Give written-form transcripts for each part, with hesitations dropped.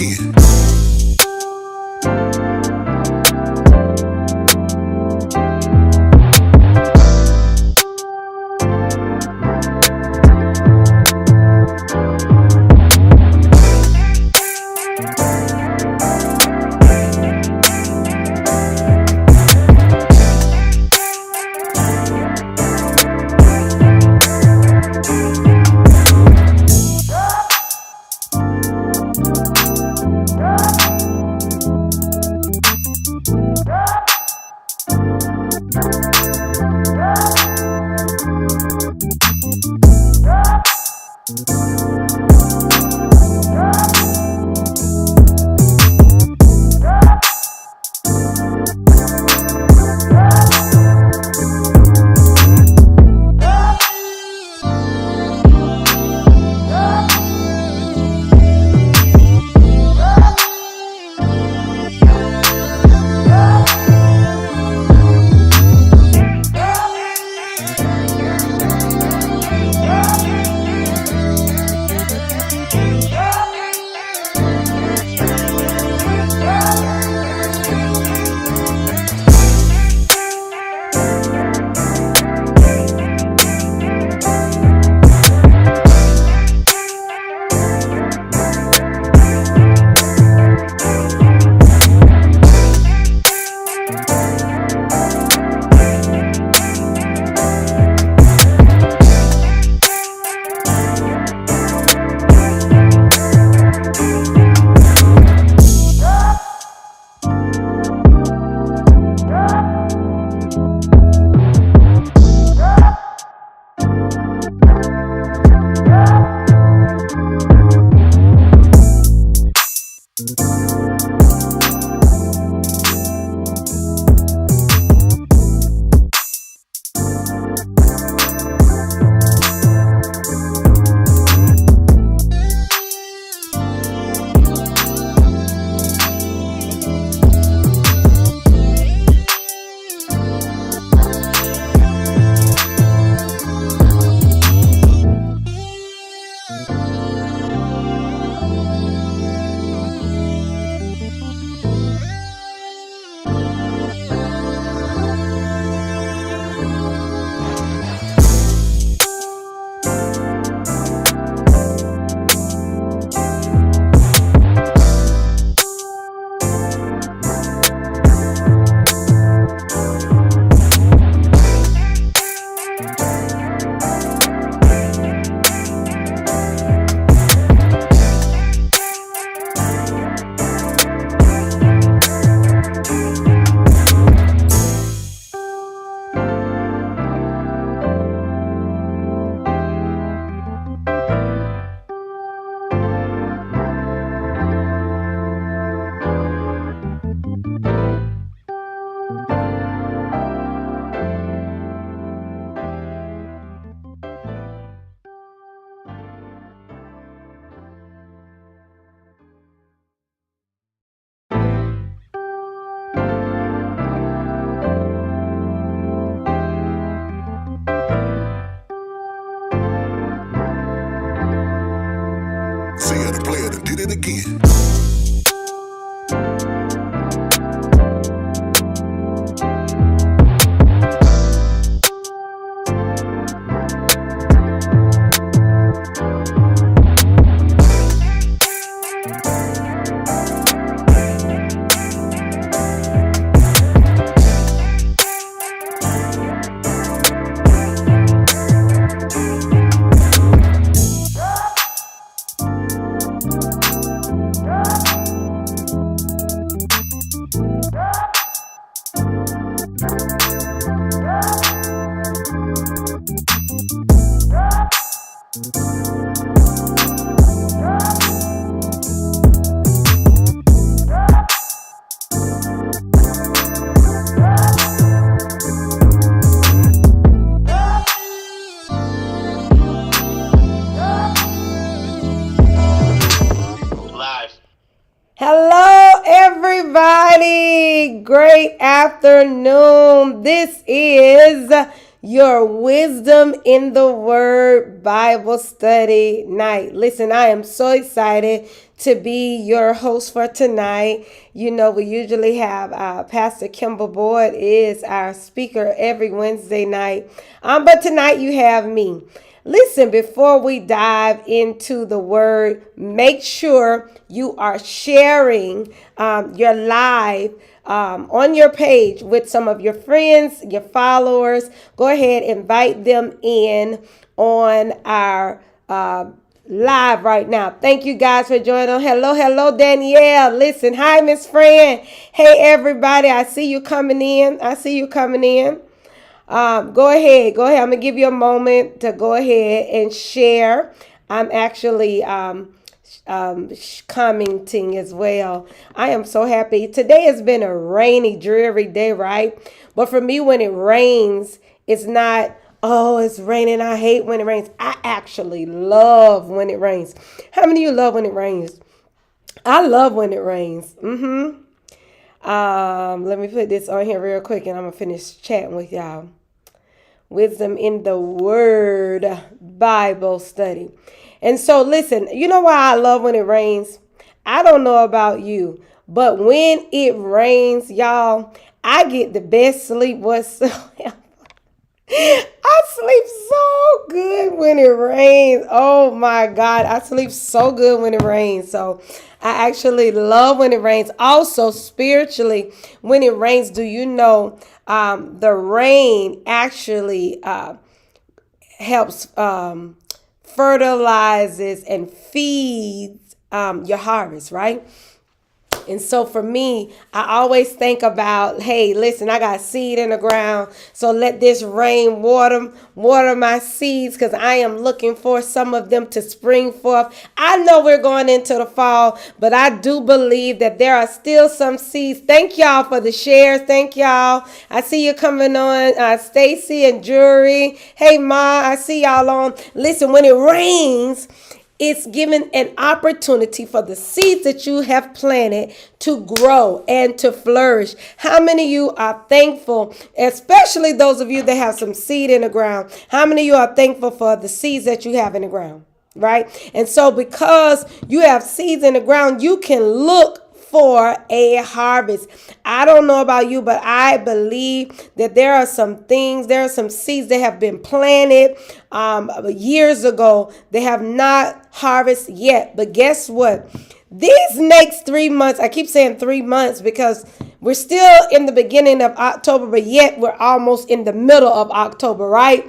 again. See how the player done did it again. Hello, everybody. Great afternoon. This is your Wisdom in the Word Bible study night. Listen, I am so excited to be your host for tonight. You know, we usually have Pastor Kimball Boyd is our speaker every Wednesday night. But tonight you have me. Listen, before we dive into the word, make sure you are sharing your live on your page with some of your friends, your followers. Go ahead, invite them in on our live right now. Thank you guys for joining. Hello, Danielle. Listen, hi, Miss Fran. Hey, everybody. I see you coming in. Go ahead. I'm gonna give you a moment to go ahead and share. I'm actually commenting as well. I am so happy. Today has been a rainy, dreary day, right? But for me, when it rains, it's not, oh, it's raining, I hate when it rains. I actually love when it rains. How many of you love when it rains? I love when it rains. Let me put this on here real quick and I'm gonna finish chatting with y'all. Wisdom in the Word Bible study. And so listen, you know why I love when it rains? I don't know about you, but when it rains, y'all, I get the best sleep whatsoever. I sleep so good when it rains. Oh my God, I sleep so good when it rains. So I actually love when it rains. Also, spiritually, when it rains, do you know the rain actually helps fertilizes and feeds your harvest, right? And so for me, I always think about, hey, listen, I got seed in the ground. So let this rain water my seeds because I am looking for some of them to spring forth. I know we're going into the fall, but I do believe that there are still some seeds. Thank y'all for the shares. Thank y'all. I see you coming on, Stacy and Jury. Hey, Ma, I see y'all on. Listen, when it rains, it's given an opportunity for the seeds that you have planted to grow and to flourish. How many of you are thankful, especially those of you that have some seed in the ground? How many of you are thankful for the seeds that you have in the ground, right? And so because you have seeds in the ground, you can look for a harvest. I don't know about you, but I believe that there are some seeds that have been planted years ago. They have not harvested yet. But guess what? These next 3 months, I keep saying 3 months because we're still in the beginning of October, but yet we're almost in the middle of October, right?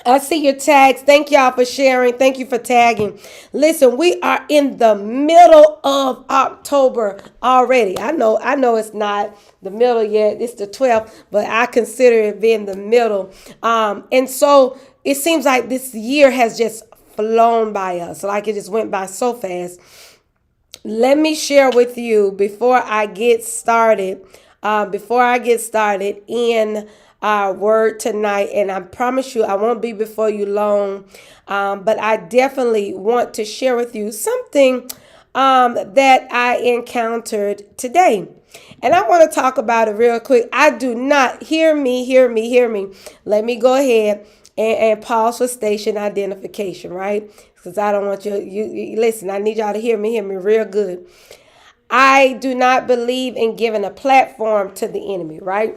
I see your tags. Thank y'all for sharing. Thank you for tagging. Listen, we are in the middle of October already. I know it's not the middle yet. It's the 12th, but I consider it being the middle. And so it seems like this year has just flown by us. Like it just went by so fast. Let me share with you before I get started in our word tonight, and I promise you I won't be before you long, but I definitely want to share with you something that I encountered today, and I want to talk about it real quick. I do not hear me. Let me go ahead and pause for station identification, right? Because I don't want you listen, I need y'all to hear me real good. I do not believe in giving a platform to the enemy, right?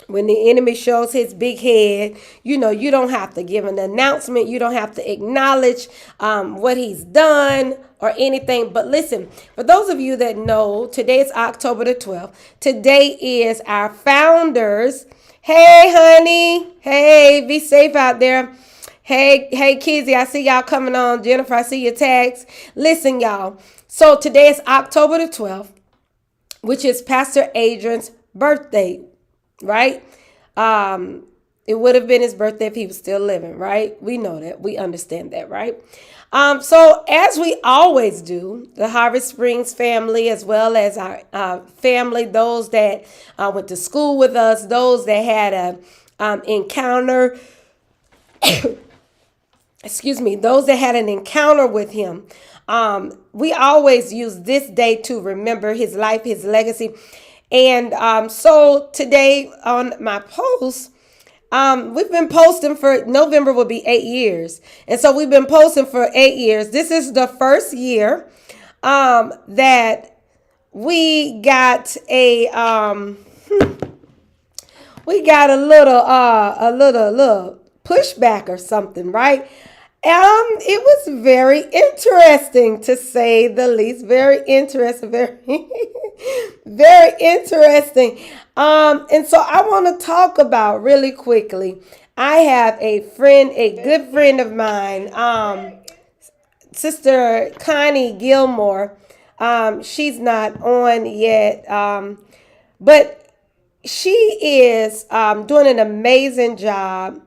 When the enemy shows his big head, you don't have to give an announcement. You don't have to acknowledge what he's done or anything. But listen, for those of you that know, today is October the 12th. Today is our founders. Hey, honey. Hey, be safe out there. Hey, Kizzy, I see y'all coming on. Jennifer, I see your tags. Listen, y'all. So today is October the 12th, which is Pastor Adrian's birthday. Right? It would have been his birthday if he was still living, right? We know that. We understand that, right? So as we always do, the Harvest Springs family, as well as our family, those that went to school with us, those that had an encounter, those that had an encounter with him, we always use this day to remember his life, his legacy. And so today on my post, we've been posting for November will be 8 years. And so we've been posting for 8 years. This is the first year that we got a little pushback or something, right? It was very interesting to say the least. Very interesting, very, very interesting. And so I want to talk about really quickly. I have a friend, a good friend of mine, Sister Connie Gilmore. She's not on yet, but she is doing an amazing job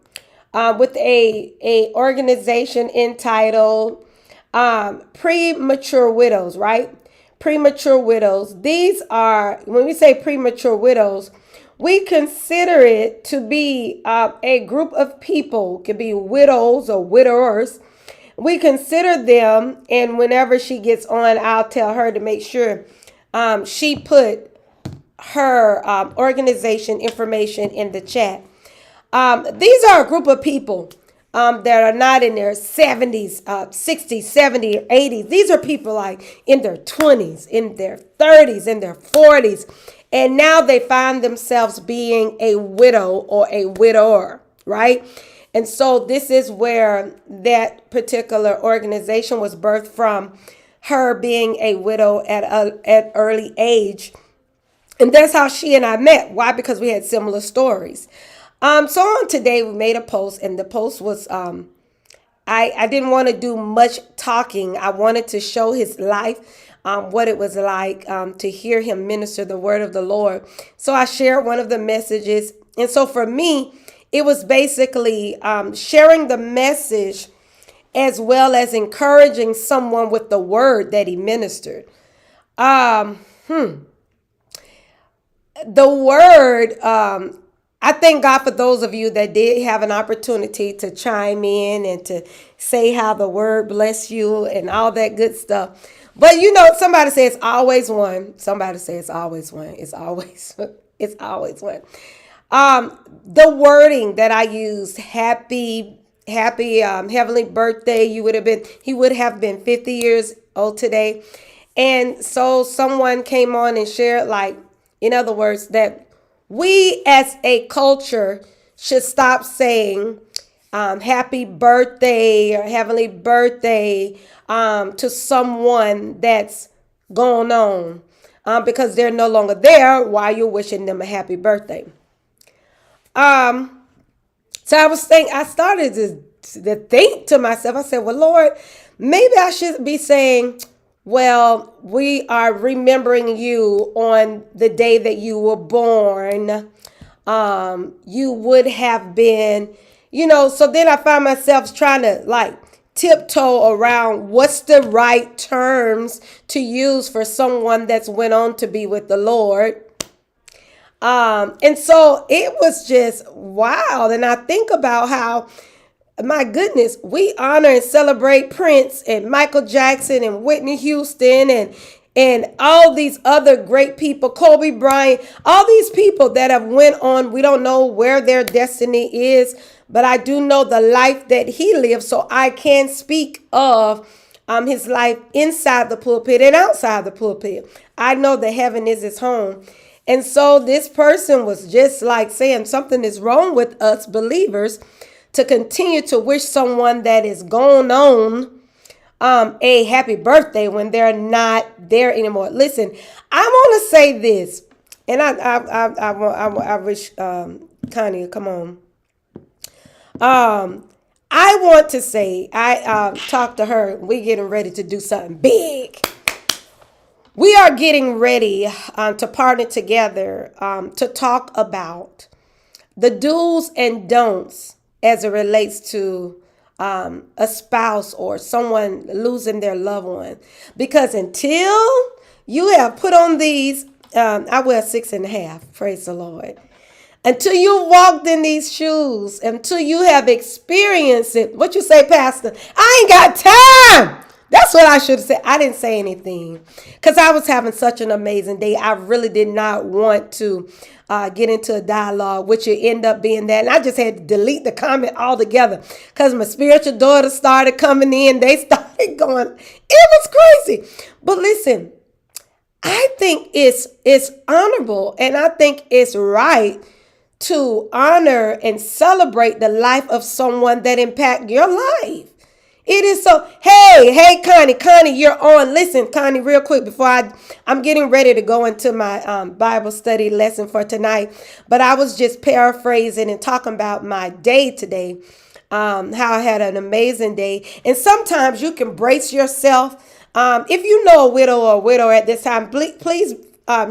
with a organization entitled Premature Widows, right? Premature widows. These are, when we say premature widows, we consider it to be a group of people, could be widows or widowers. We consider them, and whenever she gets on, I'll tell her to make sure she put her organization information in the chat. These are a group of people that are not in their 70s, 60s, 70s, or 80s. These are people like in their 20s, in their 30s, in their 40s. And now they find themselves being a widow or a widower, right? And so this is where that particular organization was birthed from, her being a widow at early age. And that's how she and I met. Why? Because we had similar stories. So on today, we made a post, and the post was, I didn't want to do much talking. I wanted to show his life, what it was like to hear him minister the word of the Lord. So I shared one of the messages. And so for me, it was basically sharing the message as well as encouraging someone with the word that he ministered. The word, I thank God for those of you that did have an opportunity to chime in and to say how the word bless you and all that good stuff. But you know, somebody says always one. Somebody says always one. It's always, it's always one. The wording that I used, happy heavenly birthday. He would have been 50 years old today. And so someone came on and shared, like, in other words, that we as a culture should stop saying happy birthday or heavenly birthday to someone that's gone on because they're no longer there while you're wishing them a happy birthday. So I started to think to myself, I said, well, Lord, maybe I should be saying, well, we are remembering you on the day that you were born. You would have been, so then I find myself trying to like tiptoe around what's the right terms to use for someone that's went on to be with the Lord. And so it was just wild. And I think about how, my goodness, we honor and celebrate Prince and Michael Jackson and Whitney Houston and all these other great people, Kobe Bryant, all these people that have went on. We don't know where their destiny is, but I do know the life that he lived. So I can speak of his life inside the pulpit and outside the pulpit. I know that heaven is his home. And so this person was just like saying something is wrong with us believers to continue to wish someone that is gone on a happy birthday when they're not there anymore. Listen, I want to say this, and I wish Connie, come on. I want to say, I talked to her. We're getting ready to do something big. We are getting ready to partner together to talk about the do's and don'ts as it relates to a spouse or someone losing their loved one. Because until you have put on these, I wear 6.5, praise the Lord. Until you walked in these shoes, until you have experienced it. What you say, Pastor? I ain't got time That's what I should have said. I didn't say anything because I was having such an amazing day. I really did not want to get into a dialogue, which would end up being that. And I just had to delete the comment altogether because my spiritual daughter started coming in. They started going, it was crazy. But listen, I think it's honorable and I think it's right to honor and celebrate the life of someone that impact your life. It is so. Hey, Connie, you're on. Listen, Connie, real quick before I'm getting ready to go into my Bible study lesson for tonight. But I was just paraphrasing and talking about my day today, how I had an amazing day. And sometimes you can brace yourself. If you know a widow or a widower at this time, please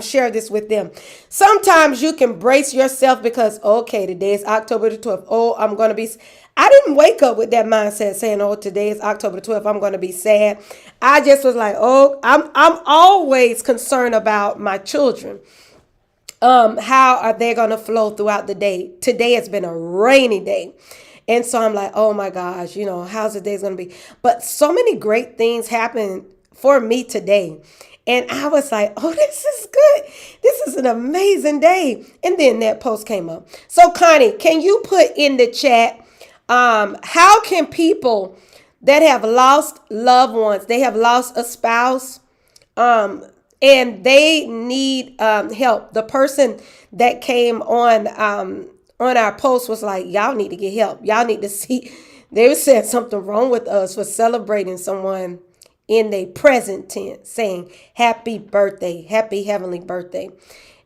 share this with them. Sometimes you can brace yourself because, okay, today is October the 12th. Oh, I'm going to be. I didn't wake up with that mindset saying, oh, today is October the 12th. I'm going to be sad. I just was like, oh, I'm always concerned about my children. How are they going to flow throughout the day? Today has been a rainy day. And so I'm like, oh my gosh, how's the day's going to be? But so many great things happened for me today. And I was like, oh, this is good. This is an amazing day. And then that post came up. So Connie, can you put in the chat, how can people that have lost loved ones, they have lost a spouse, and they need help? The person that came on our post was like, y'all need to get help. Y'all need to see. They said something wrong with us for celebrating someone in the present tense, saying happy birthday, happy heavenly birthday.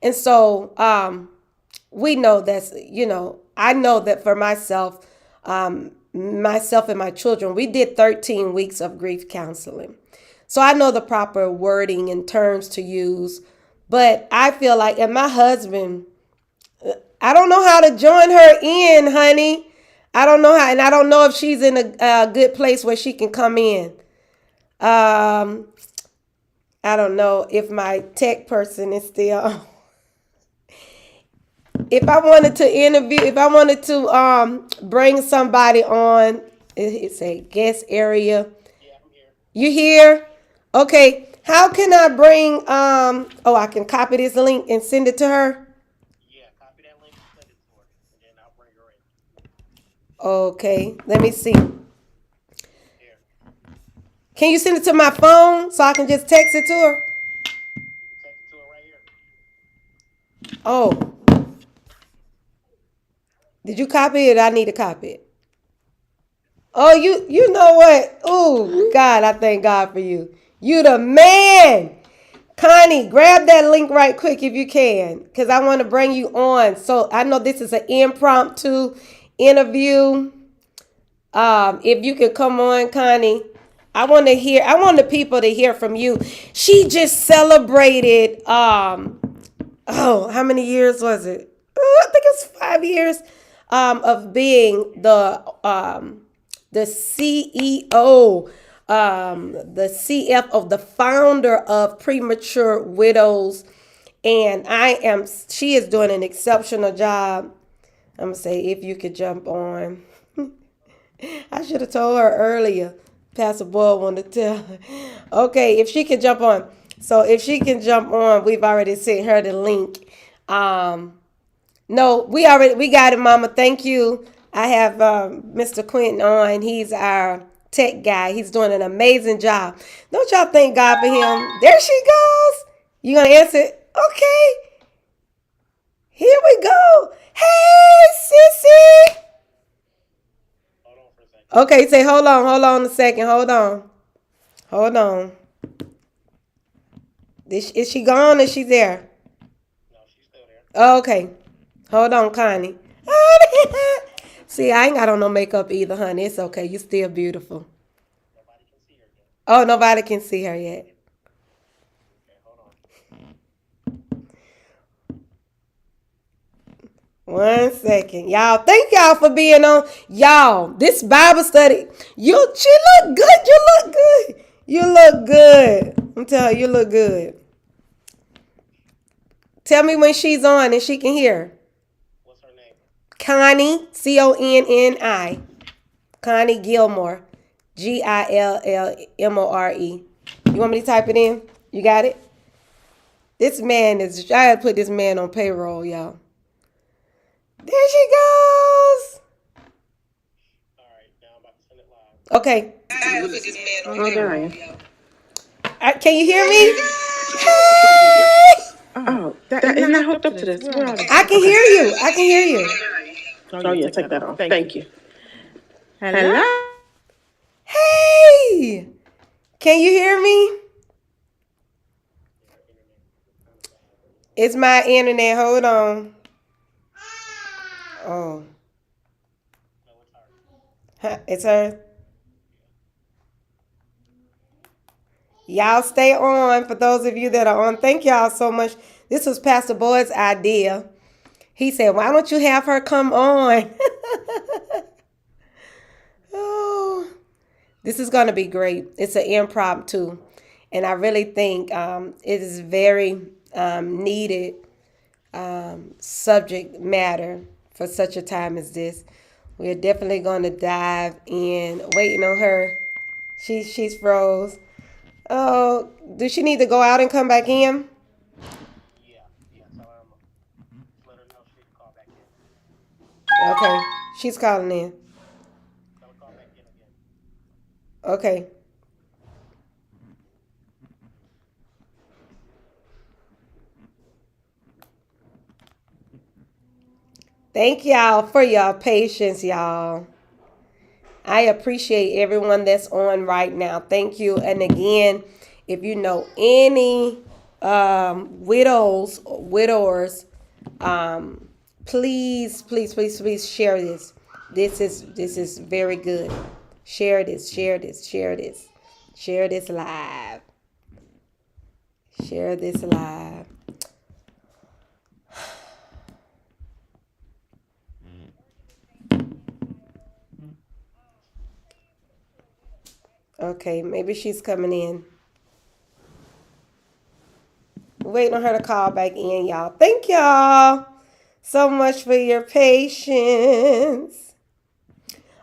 And so we know that's, I know that for myself and my children, we did 13 weeks of grief counseling. So I know the proper wording and terms to use. But I feel like, and my husband, I don't know how to join her in, honey. I don't know how, and I don't know if she's in a good place where she can come in. I don't know if my tech person is still. If I wanted to bring somebody on, it's a guest area. Yeah, I'm here. You here? Okay. How can I bring? I can copy this link and send it to her. Yeah, copy that link and send it to her, and then I'll bring her in. Okay. Let me see. Can you send it to my phone so I can just text it to her? You can text it to her right here. Oh. Did you copy it? I need to copy it. Oh, you know what? Oh, God, I thank God for you. You the man. Connie, grab that link right quick if you can, because I want to bring you on. So I know this is an impromptu interview. If you could come on, Connie. I want the people to hear from you. She just celebrated, how many years was it? I think it's 5 years of being the CEO, the CF of the founder of Premature Widows. And she is doing an exceptional job. I'm going to say, if you could jump on. I should have told her earlier. Pastor Boyle wanted to tell her. Okay, if she can jump on. So if she can jump on, we've already sent her the link. No, we got it, Mama. Thank you. I have Mr. Quentin on. He's our tech guy. He's doing an amazing job. Don't y'all thank God for him? There she goes. You gonna answer it? Okay. Here we go. Hey, sissy. Okay, say hold on a second. Hold on. Is she gone or she's there? No, she's still there. Okay. Hold on, Connie. See, I ain't got on no makeup either, honey. It's okay. You still beautiful. Nobody can see her yet. Oh, nobody can see her yet. Okay, hold on. 1 second. Y'all, thank y'all for being on. Y'all, this Bible study, she look good. You look good. I'm telling you look good. Tell me when she's on and she can hear. What's her name? Connie, Conni. Connie Gilmore. Gillmore. You want me to type it in? You got it? This man is, I had to put this man on payroll, y'all. There she goes. All right, now I'm about to send it live. Okay. Oh, there I am. Can you hear me? Hey! Oh, that isn't that hooked up to this? Where are they? I can hear you. I can hear you. Oh, yeah, take that off. Thank you. Hello? Hey! Can you hear me? It's my internet. Hold on. Oh. Huh, it's her. Y'all stay on. For those of you that are on, thank y'all so much. This was Pastor Boyd's idea. He said, why don't you have her come on? Oh, this is going to be great. It's an impromptu. And I really think it is very needed subject matter for such a time as this. We're definitely going to dive in. Waiting on her. She's froze. Oh, does she need to go out and come back in? Yeah. So let her know she can call back in. Okay, she's calling in. Tell her call back in again. Okay. Thank y'all for your patience, y'all. I appreciate everyone that's on right now. Thank you. And again, if you know any widowers, please share this. This is very good. Share this live. Share this live. Okay, maybe she's coming in. Waiting on her to call back in, y'all. Thank y'all so much for your patience.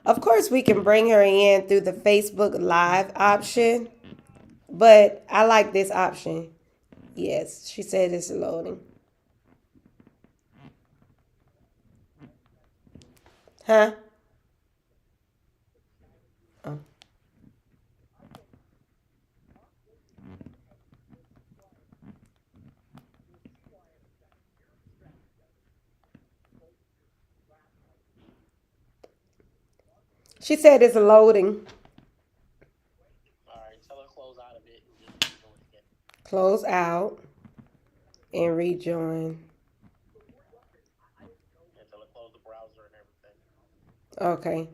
Of course, we can bring her in through the Facebook Live option, but I like this option. Yes, she said it's loading. Huh? Oh. She said it's loading. All right, tell her close out of it and just do it again. Close out and rejoin. And tell her close the browser and everything. Okay.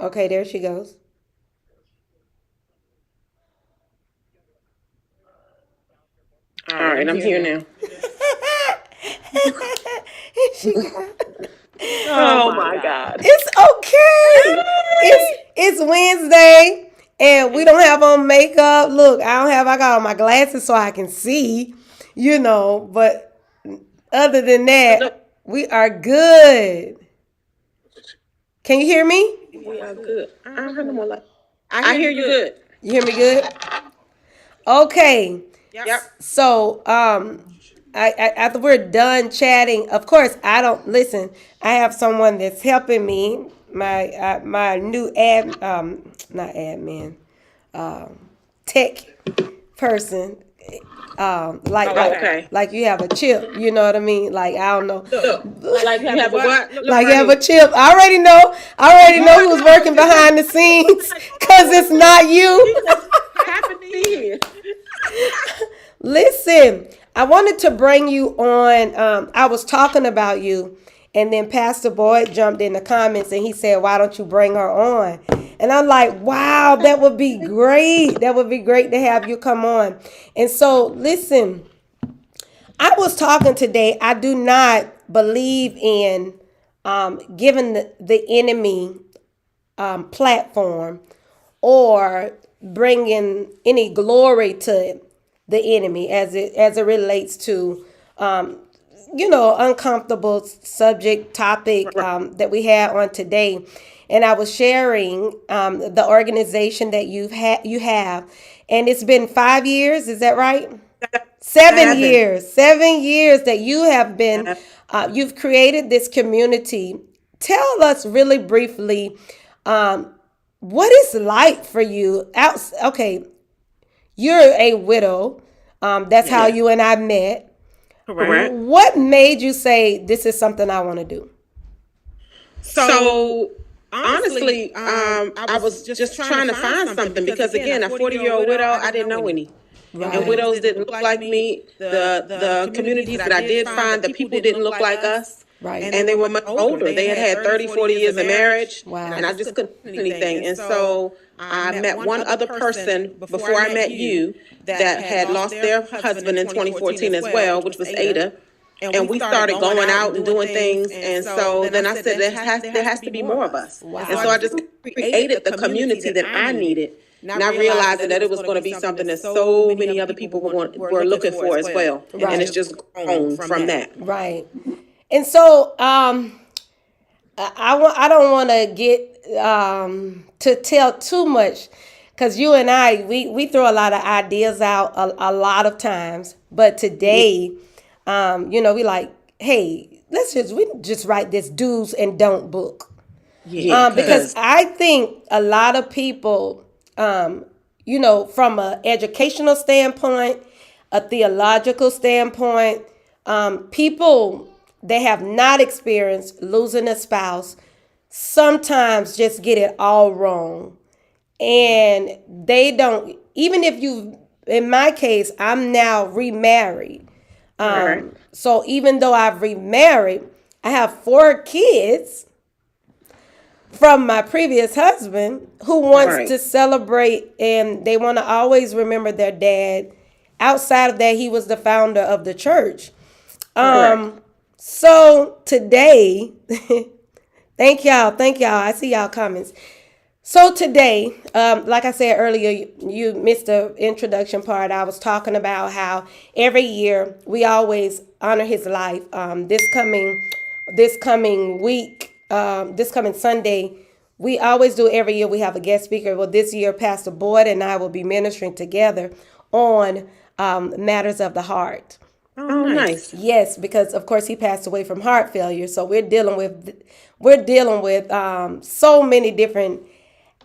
Okay, there she goes. All right, I'm here now. Oh, my God. It's okay. It's Wednesday and we don't have on makeup. Look, I got on my glasses so I can see, but other than that, we are good. Can you hear me? We are good. I don't have no more light. I hear you good. You hear me good? Okay. Yep. So, after we're done chatting, of course, I don't listen. I have someone that's helping me. My new not admin, tech person. Like you have a chip. You know what I mean? Like I don't know. Like you have a what? Like you have a chip. I already know who's working behind the scenes because it's not you. Happy to be here. Listen, I wanted to bring you on. I was talking about you, and then Pastor Boyd jumped in the comments and he said, why don't you bring her on? And I'm like, wow, that would be great. That would be great to have you come on. And so, listen, I was talking today. I do not believe in giving the enemy platform or bringing any glory to the enemy as it relates to uncomfortable subject topic that we had on today. And I was sharing the organization that you have, and it's been 5 years. Is that right? 7 years. 7 years that you have been. You've created this community. Tell us really briefly, what it's like for you. Okay, you're a widow. That's how you and I met. Correct. What made you say this is something I want to do? So honestly, I was just trying to find something because again, a 40-year-old widow, I didn't know any. And widows didn't look like me. The communities that I did find, the people didn't look like us. Right. And they were much older. They had 30, 40 years of marriage. Wow. And I just couldn't do anything. And so I met one other person before I met you that had lost their husband in 2014 as well, which was Ada. And we started going out and doing things. And so then I said, there has to be more of us. Wow. And so I just created the community that I needed. Not realizing that it was going to be something that so many other people were looking for as well. Right. And it's just grown from that. Right. And so I don't want to get to tell too much, because you and I, we throw a lot of ideas out a lot of times. But today, we like, hey, we just write this do's and don't book. Yeah, because I think a lot of people, from an educational standpoint, a theological standpoint, people that have not experienced losing a spouse sometimes just get it all wrong. And they don't, even if in my case, I'm now remarried. So even though I've remarried, I have 4 kids from my previous husband who wants to celebrate, and they want to always remember their dad. Outside of that, he was the founder of the church. So today, thank y'all. I see y'all comments. So today, like I said earlier, you missed the introduction part. I was talking about how every year we always honor his life. This coming week, this coming Sunday, we always do every year. We have a guest speaker. Well, this year, Pastor Boyd and I will be ministering together on matters of the heart. Oh, nice. Yes, because of course he passed away from heart failure. So we're dealing with so many different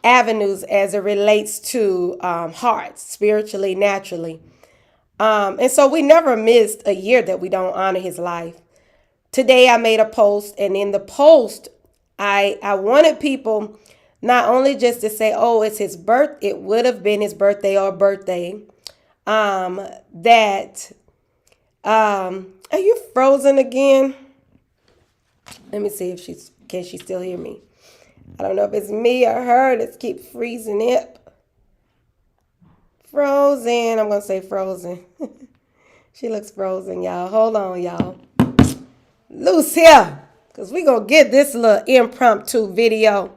avenues as it relates to hearts, spiritually, naturally. And so we never missed a year that we don't honor his life. Today I made a post, and in the post, I wanted people not only just to say, oh, it's his it would have been his birthday or birthday, are you frozen again? Let me see if can she still hear me? I don't know if it's me or her that's keep freezing it. Frozen. I'm going to say frozen. She looks frozen, y'all. Hold on, y'all. Loose here, because we're going to get this little impromptu video.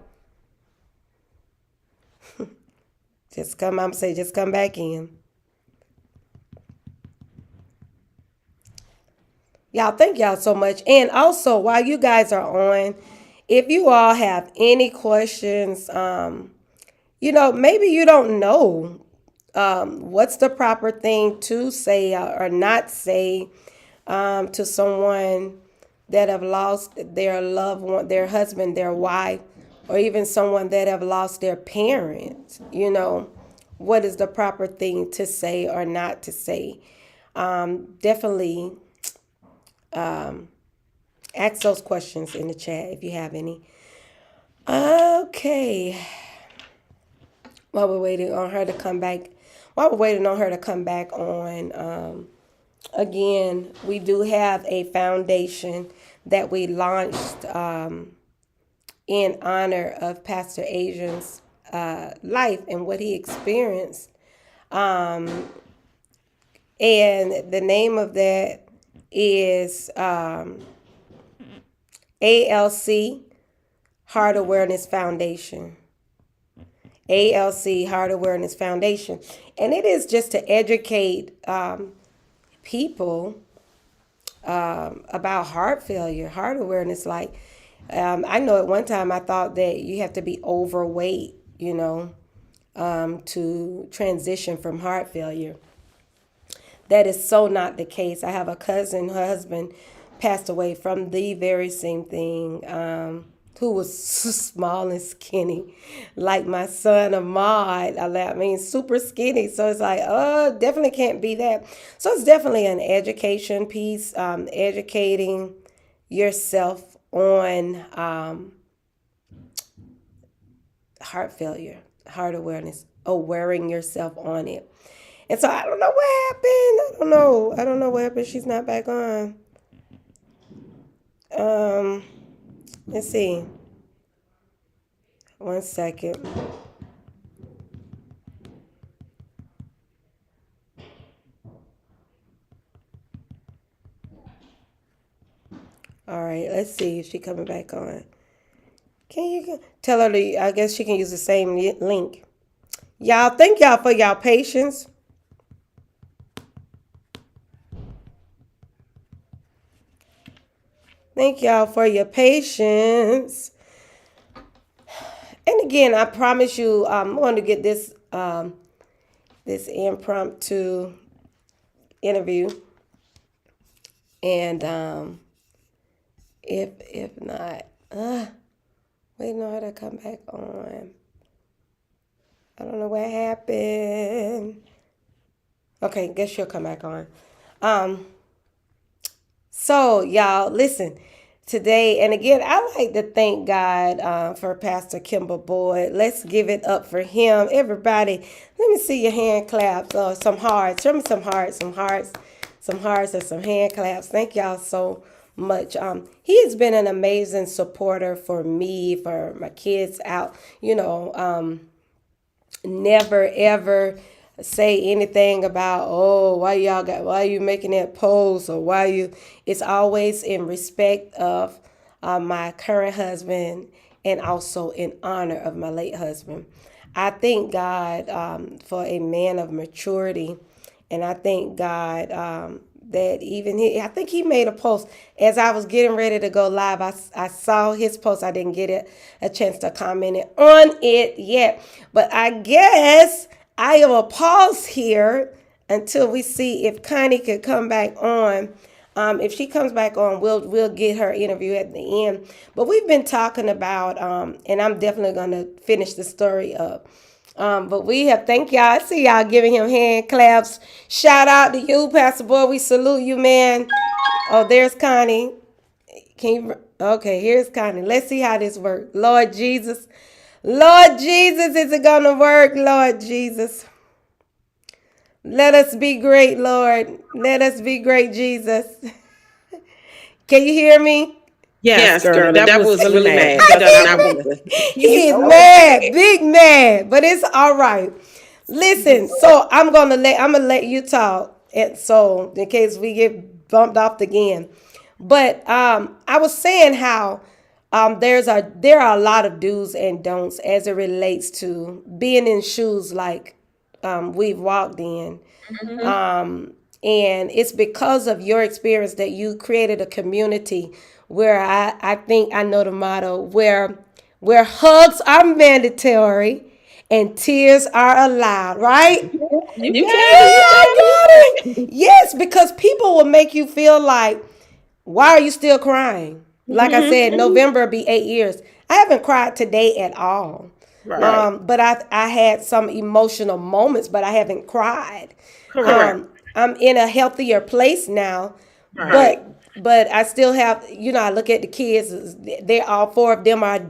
Just come back in. Y'all, thank y'all so much. And also, while you guys are on, if you all have any questions, maybe you don't know what's the proper thing to say or not say to someone that have lost their loved one, their husband, their wife, or even someone that have lost their parents. What is the proper thing to say or not to say? Definitely ask those questions in the chat if you have any. Okay. While we're waiting on her to come back on, again, we do have a foundation that we launched in honor of Pastor Adrian's life and what he experienced. And the name of that is ALC Heart Awareness Foundation. ALC Heart Awareness Foundation. And it is just to educate people about heart failure, heart awareness. Like, I know at one time I thought that you have to be overweight, to transition from heart failure. That is so not the case. I have a cousin, her husband passed away from the very same thing, who was small and skinny, like my son Ahmad. I mean, super skinny. So it's like, oh, definitely can't be that. So it's definitely an education piece, educating yourself on heart failure, heart awareness, awareing yourself on it. And so I don't know what happened. I don't know what happened. She's not back on. Let's see. 1 second. All right, let's see if she's coming back on. Can you tell her to, I guess she can use the same link. Y'all, thank y'all for y'all patience. Thank y'all for your patience. And again, I promise you, I want to get this this impromptu interview. And if not, wait, no, how to come back on? I don't know what happened. Okay, guess she'll come back on. So, y'all, listen, today, and again, I like to thank God for Pastor Kimber Boyd. Let's give it up for him. Everybody, let me see your hand claps. Some hearts. Show me some hearts, some hearts, and some hand claps. Thank y'all so much. He has been an amazing supporter for me, for my kids out, never, ever say anything about, oh, why are you making that pose, or it's always in respect of my current husband, and also in honor of my late husband. I thank God for a man of maturity, and I thank God that even I think he made a post as I was getting ready to go live. I saw his post. I didn't get a chance to comment on it yet, but I guess I will pause here until we see if Connie could come back on. If she comes back on, we'll get her interview at the end. But we've been talking about, and I'm definitely going to finish the story up. But thank y'all. I see y'all giving him hand claps. Shout out to you, Pastor Boy. We salute you, man. Oh, there's Connie. Okay, here's Connie. Let's see how this works. Lord Jesus, is it going to work? Lord Jesus. Let us be great, Lord. Let us be great, Jesus. Can you hear me? Yes, girl. That was really mad. He is mad, big mad, but it's all right. Listen, so I'm gonna let you talk, and so in case we get bumped off again. But I was saying how there are a lot of do's and don'ts as it relates to being in shoes like we've walked in. Mm-hmm. And it's because of your experience that you created a community where I think I know the motto, where hugs are mandatory and tears are allowed, right? You got it. Yes, because people will make you feel like, why are you still crying? Like I said, November will be 8 years. I haven't cried today at all. Right. But I had some emotional moments, but I haven't cried. Correct. I'm in a healthier place now, right. But I still have, I look at the kids, they're all four of them are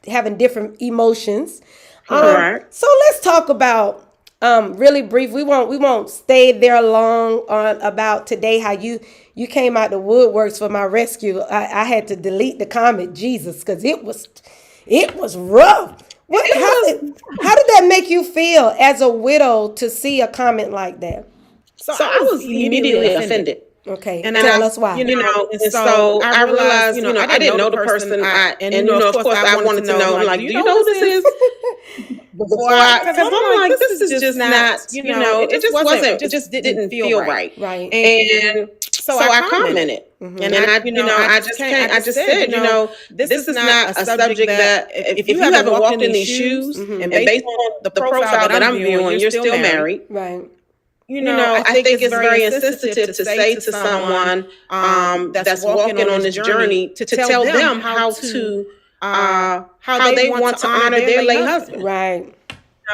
having different emotions. Right. So let's talk about really brief. We won't stay there long on about today how you came out the woodworks for my rescue. I had to delete the comment, Jesus, because it was rough. How did that make you feel as a widow to see a comment like that? So I was immediately offended. Okay, and tell us why. And so I realized, I didn't know the person. Of course, I wanted to know. I'm like, do you know who this is? Because I'm like, this is just not. It just wasn't. It just didn't feel right. Right. And So I commented, and I just can't. I just said, this is not a subject that if you haven't walked in these shoes, and based on the profile that I'm viewing, you're still married. Right. I think it's very insensitive to say to someone that's walking on this journey to tell them how they want to honor their late husband. Right.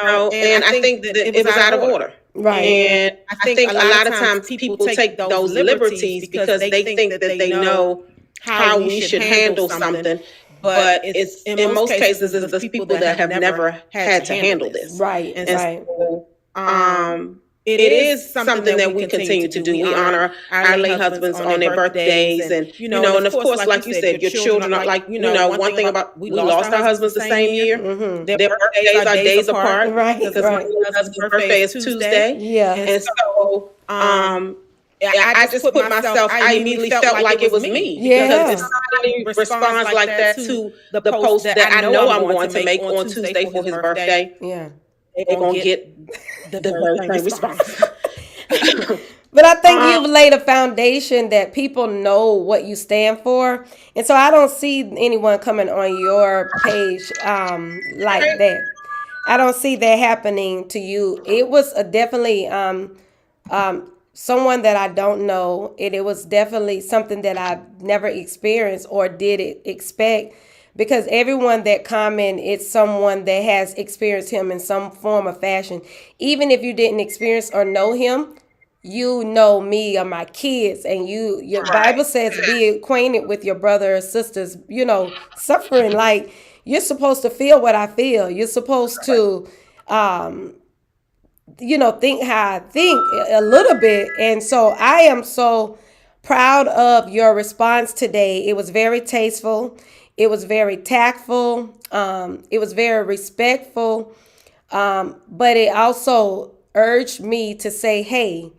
And I think that it was out of order. Right. And I think a lot of times people take those liberties because they think that they know how we should handle something. But it's in most cases it's the people that have never had to handle this. Right. And right. So, it is something that we continue to do. We honor our late husbands on their birthdays, and and of course, like you said, your children are like one thing about we lost our husbands the same year. Mm-hmm. Their birthdays are days apart, right? Because my husband's birthday is Tuesday. Yeah, and so I just put myself. I immediately felt like it was me. Yeah. Because if somebody responds like that to the post that I know I'm going to make on Tuesday for his birthday, yeah, they're gonna get the very same response. But I think you've laid a foundation that people know what you stand for. And so I don't see anyone coming on your page like that. I don't see that happening to you. It was definitely someone that I don't know. It was definitely something that I've never experienced or did expect. Because everyone that comment, it's someone that has experienced him in some form or fashion. Even if you didn't experience or know him, you know me or my kids, and your Bible says be acquainted with your brother or sisters, suffering. Like, you're supposed to feel what I feel. You're supposed to, think how I think a little bit. And so I am so proud of your response today. It was very tasteful. It was very tactful. It was very respectful. But it also urged me to say, hey,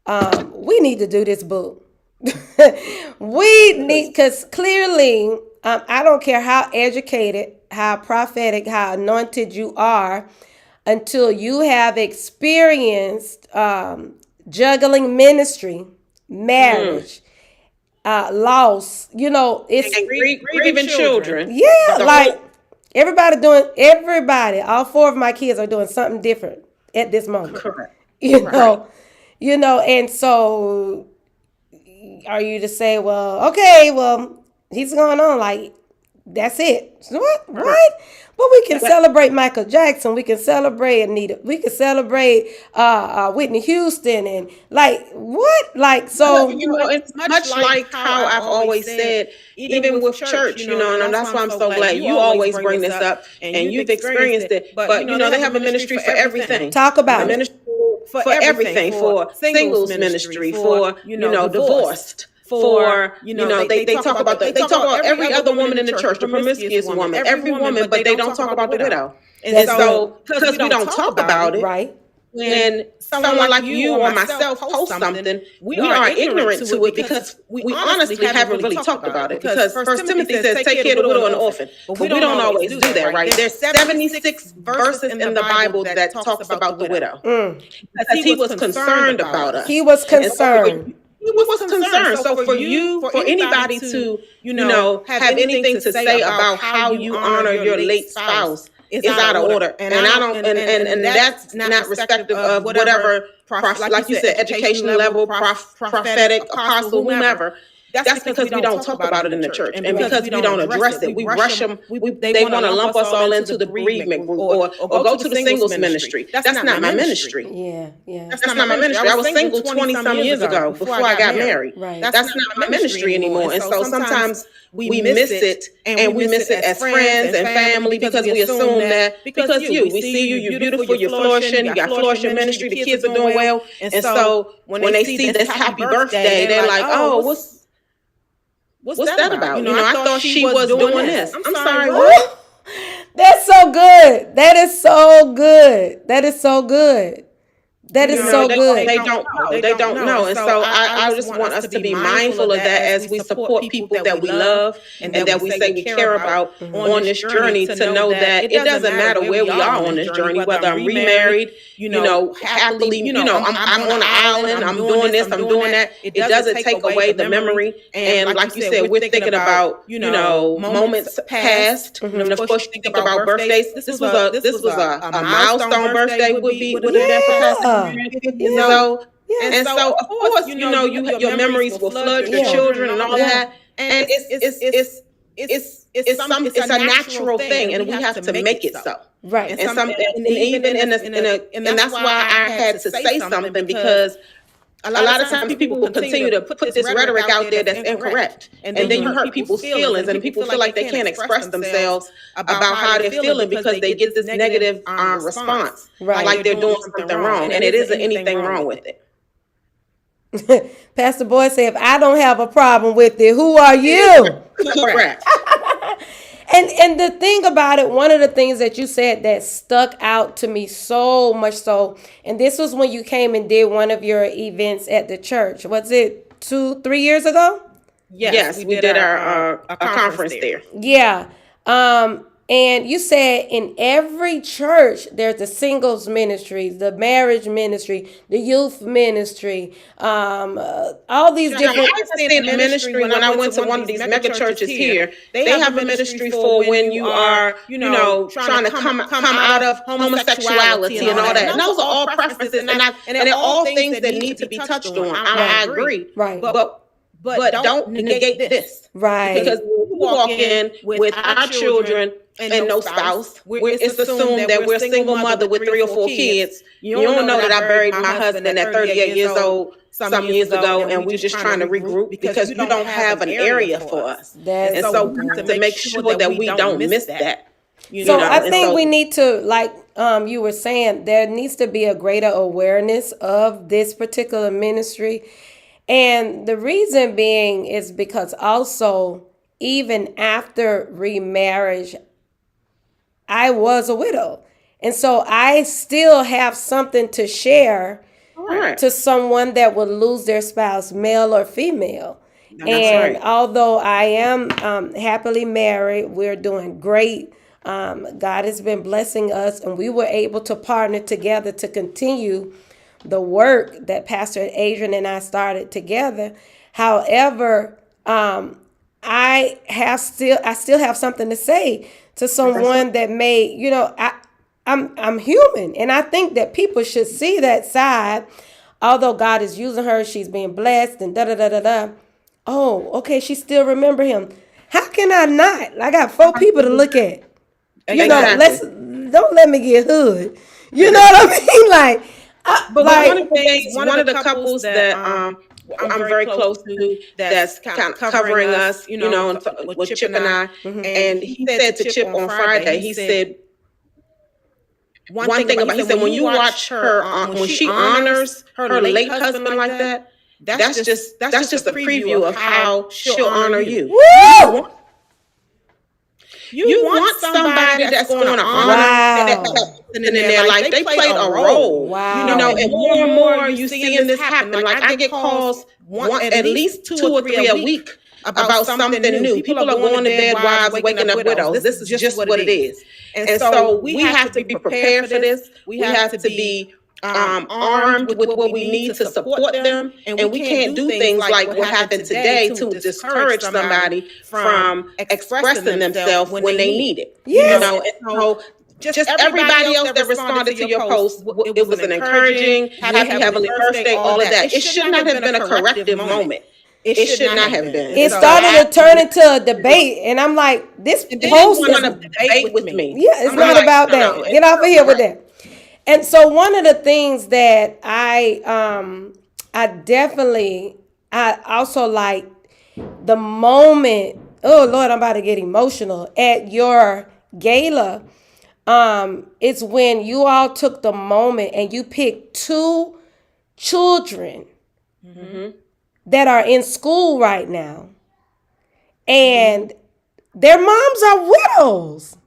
we need to do this book. We need, because clearly, I don't care how educated, how prophetic, how anointed you are, until you have experienced juggling ministry, marriage, loss, it's grieving children. Yeah, like everybody, all 4 of my kids are doing something different at this moment. Correct. And so are you to say, well, okay, well, he's going on, like, that's it. What? But we can celebrate Michael Jackson. We can celebrate Anita. We can celebrate Whitney Houston, and like what? Like, so it's much like how I've always said, even with church, and that's why I'm so glad you always bring this up, and you've experienced it. But they have a ministry for everything. Talk about it. For everything, for singles ministry, for divorced. For they talk about every other woman in the church, the promiscuous woman, every woman, but they don't talk about the widow. And so because we don't talk about it, right? When someone like you or myself post something, we are ignorant to it because we honestly haven't really talked about it. Because First Timothy says, take care of the widow and the orphan. But we don't always do that, right? There's 76 verses in the Bible that talks about the widow. Because he was concerned about us. He was concerned. He was concerned. So for anybody to, have anything to say about how you honor your late spouse is out of order. And I don't, and that's not respective of whatever, like you said, education level, prophetic, apostle, whomever. That's because we don't talk about it in the church, and because we don't address it. We rush them. They want to lump us all into the bereavement group, or go to the singles ministry. That's not my ministry. Yeah. That's not my ministry. I was single 20-some years ago before I got married. Right. That's not my ministry anymore. And so sometimes we miss it, and we miss it as friends and family because we assume that because we see you, you're beautiful, you're flourishing, you got flourishing ministry, the kids are doing well, and so when they see this happy birthday, they're like, oh, What's that about? I thought she was doing this. I'm sorry, what? That's so good. That is so good. That is so good. That is so good. They don't know. They don't know. And so I just want us to be mindful of that as we support people that we love and that we say we care about on this journey, to know that it doesn't matter where we are on this journey, whether I'm remarried, happily, I'm on an island, I'm doing this, I'm doing that. It doesn't take away the memory. And like you said, we're thinking about, moments past. And of course, you think about birthdays. This was a milestone birthday would have been for Pastor. So, of course, your memories will flood your children and all that. And it's a natural thing, and we have to make it so. Right. And that's why I had to say something, because a lot of times people will continue to put this rhetoric out there that's incorrect. And then you hurt people's feelings, and people feel like they can't express themselves about how they're feeling because they get this negative response, like they're doing something wrong. And it isn't anything wrong with it. Pastor Boyd said, if I don't have a problem with it, who are you? Correct. And the thing about it, one of the things that you said that stuck out to me so much so, and this was when you came and did one of your events at the church. Was it 2-3 years ago? Yes, we did our conference there. Yeah. And you said in every church, there's the singles ministry, the marriage ministry, the youth ministry, all these different. I seen a ministry when I went to one of these mega churches here. They have a ministry for when you are, trying to come out of homosexuality and all that. And those are all preferences, and they're all things that need to be touched on. I agree. Right. But don't negate this. Right. Because when we walk in with our children and no spouse, it's assumed that we're a single mother with 3 or 4 kids. You don't know that I buried my husband at 38 years old some years ago, and we're just trying to regroup because you don't have an area for us. And so we have to make sure that we don't miss that. I think we need to, like you were saying, there needs to be a greater awareness of this particular ministry. And the reason being is because also, even after remarriage, I was a widow. And so I still have something to share to someone that would lose their spouse, male or female. Although I am happily married, we're doing great. God has been blessing us, and we were able to partner together to continue the work that Pastor Adrian and I started together. However, I still have something to say to someone that may, I'm human, and I think that people should see that side. Although God is using her, she's being blessed and da da da da da. Oh, okay, she still remember him. How can I not? I got 4 people to look at. Don't let me get hood. You know what I mean? Like. But one of the couples that I'm very close to, that's kind of covering us, with Chip and I, and he said to Chip on Friday, he said one thing about, he said when you watch her, when she honors her late husband like that, that's just a preview of how she'll honor you. Woo! You want somebody that's going to honor that person in their life. They played a role. Wow. And more you seeing this happen. Like I get calls at least 2 or 3 a week about something new. People are going to bed wives, waking up widows. This is just what it is. And so we have to be prepared for this. We have to be armed with what we need to support them, and we can't do things like what happened today to discourage somebody from expressing themselves when they need it. Yes. And so just everybody else that responded to your post, it was an encouraging, happy heavenly birthday, all of that. It should not have been a corrective moment. It should not have been. It started to turn into a debate, and I'm like, this post is a debate with me. Yeah, it's not about that. Get off of here with that. And so one of the things that I also like the moment, oh Lord, I'm about to get emotional, at your gala, it's when you all took the moment and you picked 2 children that are in school right now, and their moms are widows.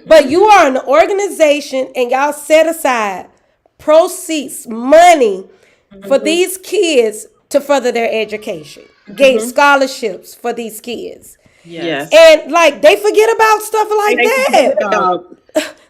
But you are an organization, and y'all set aside proceeds, money for these kids to further their education, gave scholarships for these kids. Yes. And like they forget about stuff like that.